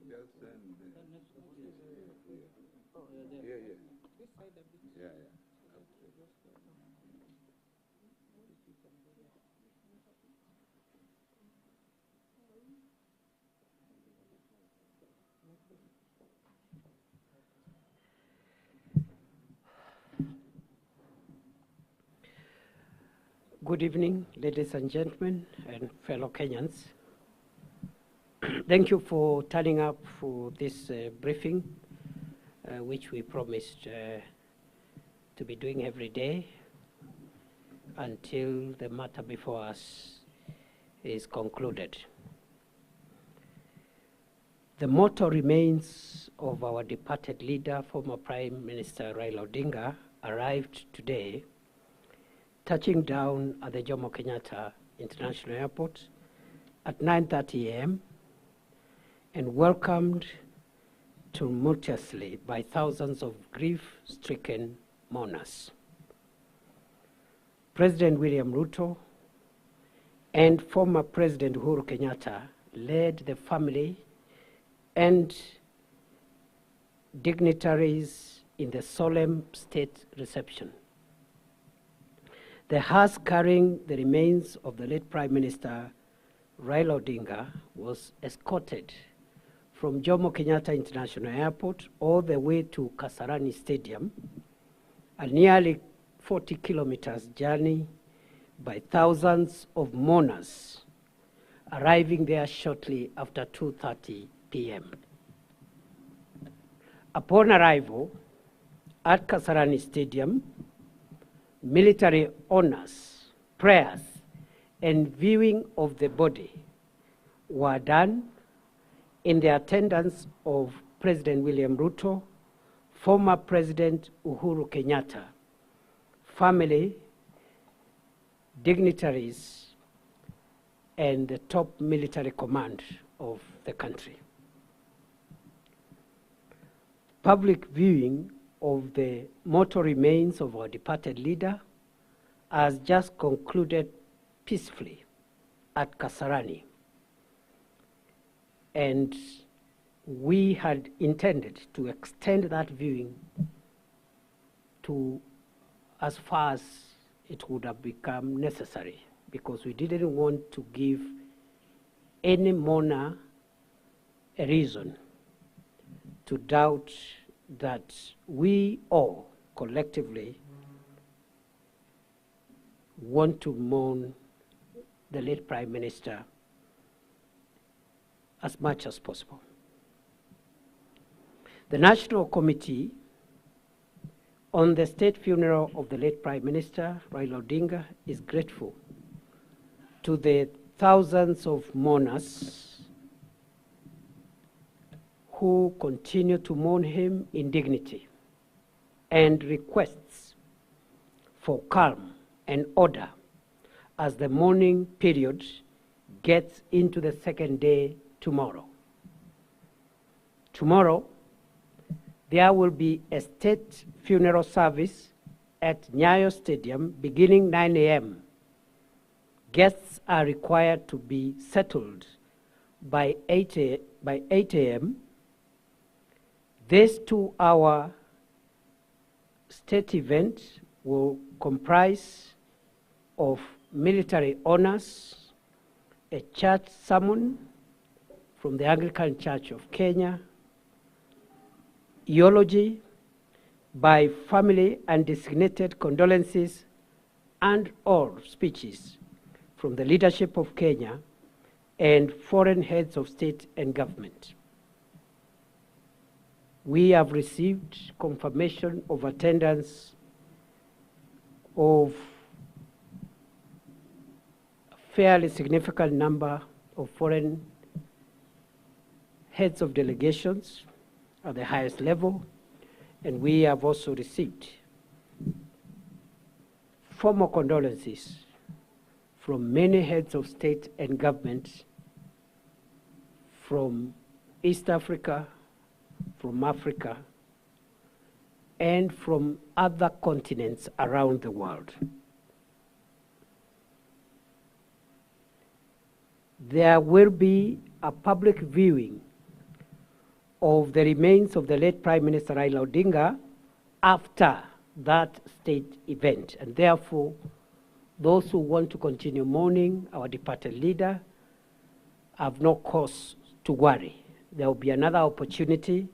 Just send yeah. This side a bit. Yeah. Good evening, ladies and gentlemen, and fellow Kenyans. Thank you for turning up for this briefing, which we promised to be doing every day until the matter before us is concluded. The motto remains of our departed leader, former Prime Minister Raila Odinga, arrived today, touching down at the Kenyatta International Airport at 9:30 a.m. and welcomed tumultuously by thousands of grief-stricken mourners. President William Ruto and former President Uhuru Kenyatta led the family and dignitaries in the solemn state reception. The hearse carrying the remains of the late Prime Minister Raila Odinga was escorted from Jomo Kenyatta International Airport all the way to Kasarani Stadium, a nearly 40 kilometers journey by thousands of mourners, arriving there shortly after 2:30 p.m. Upon arrival at Kasarani Stadium, military honors, prayers, and viewing of the body were done in the attendance of President William Ruto, former President Uhuru Kenyatta, family, dignitaries, and the top military command of the country. Public viewing of the mortal remains of our departed leader has just concluded peacefully at Kasarani. And we had intended to extend that viewing to as far as it would have become necessary, because we didn't want to give any mourner a reason to doubt that we all collectively want to mourn the late Prime Minister as much as possible. The National Committee on the state funeral of the late Prime Minister Raila Odinga is grateful to the thousands of mourners who continue to mourn him in dignity, and requests for calm and order as the mourning period gets into the second day tomorrow. Tomorrow, there will be a state funeral service at Nyayo Stadium beginning 9 a.m. Guests are required to be settled by 8 a.m. This 2-hour state event will comprise of military honors, a church sermon from the Anglican Church of Kenya, eulogy by family and designated condolences, and all speeches from the leadership of Kenya and foreign heads of state and government. We have received confirmation of attendance of a fairly significant number of foreign heads of delegations at the highest level, and we have also received formal condolences from many heads of state and government from East Africa, from Africa, and from other continents around the world. there will be a public viewing of the remains of the late Prime Minister Raila Odinga after that state event. And therefore, those who want to continue mourning our departed leader have no cause to worry. There will be another opportunity,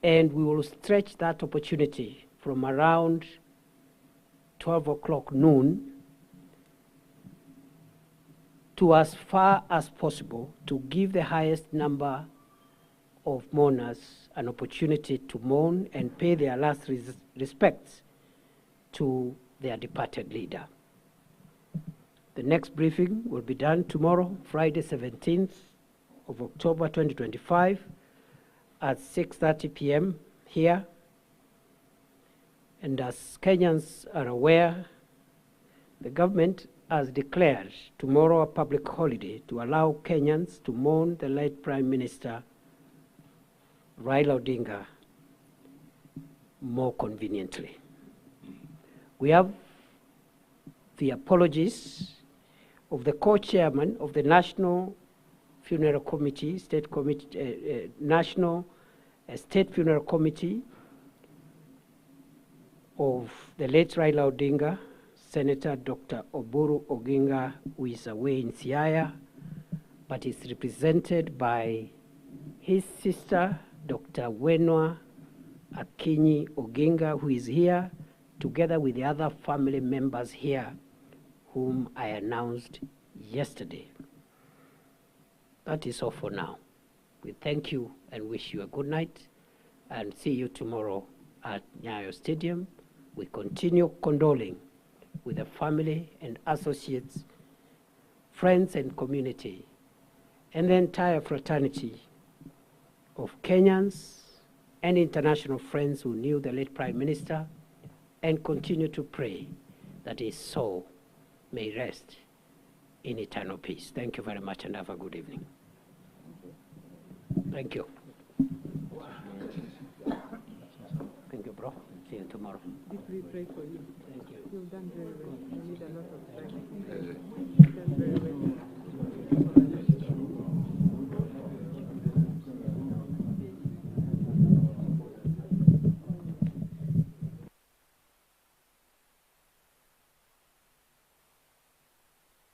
and we will stretch that opportunity from around 12 o'clock noon to as far as possible to give the highest number of mourners an opportunity to mourn and pay their last respects to their departed leader. The next briefing will be done tomorrow, Friday 17th of October 2025 at 6:30 p.m. here. And as Kenyans are aware, the government has declared tomorrow a public holiday to allow Kenyans to mourn the late Prime Minister Raila Odinga more conveniently. We have the apologies of the co-chairman of the National Funeral Committee, National State Funeral Committee of the late Raila Odinga, Senator Dr. Oburu Oginga, who is away in Siaya, but is represented by his sister, Dr. Wenwa Akinyi Oginga, who is here, together with the other family members here, whom I announced yesterday. That is all for now. We thank you and wish you a good night, and see you tomorrow at Nyayo Stadium. We continue condoling with the family and associates, friends and community, and the entire fraternity of Kenyans and international friends who knew the late Prime Minister, and continue to pray that his soul may rest in eternal peace. Thank you very much and have a good evening. Thank you. Thank you, bro. See you tomorrow. Deeply pray for you. Thank you. You've done very well. You need a lot of time. You've done very well.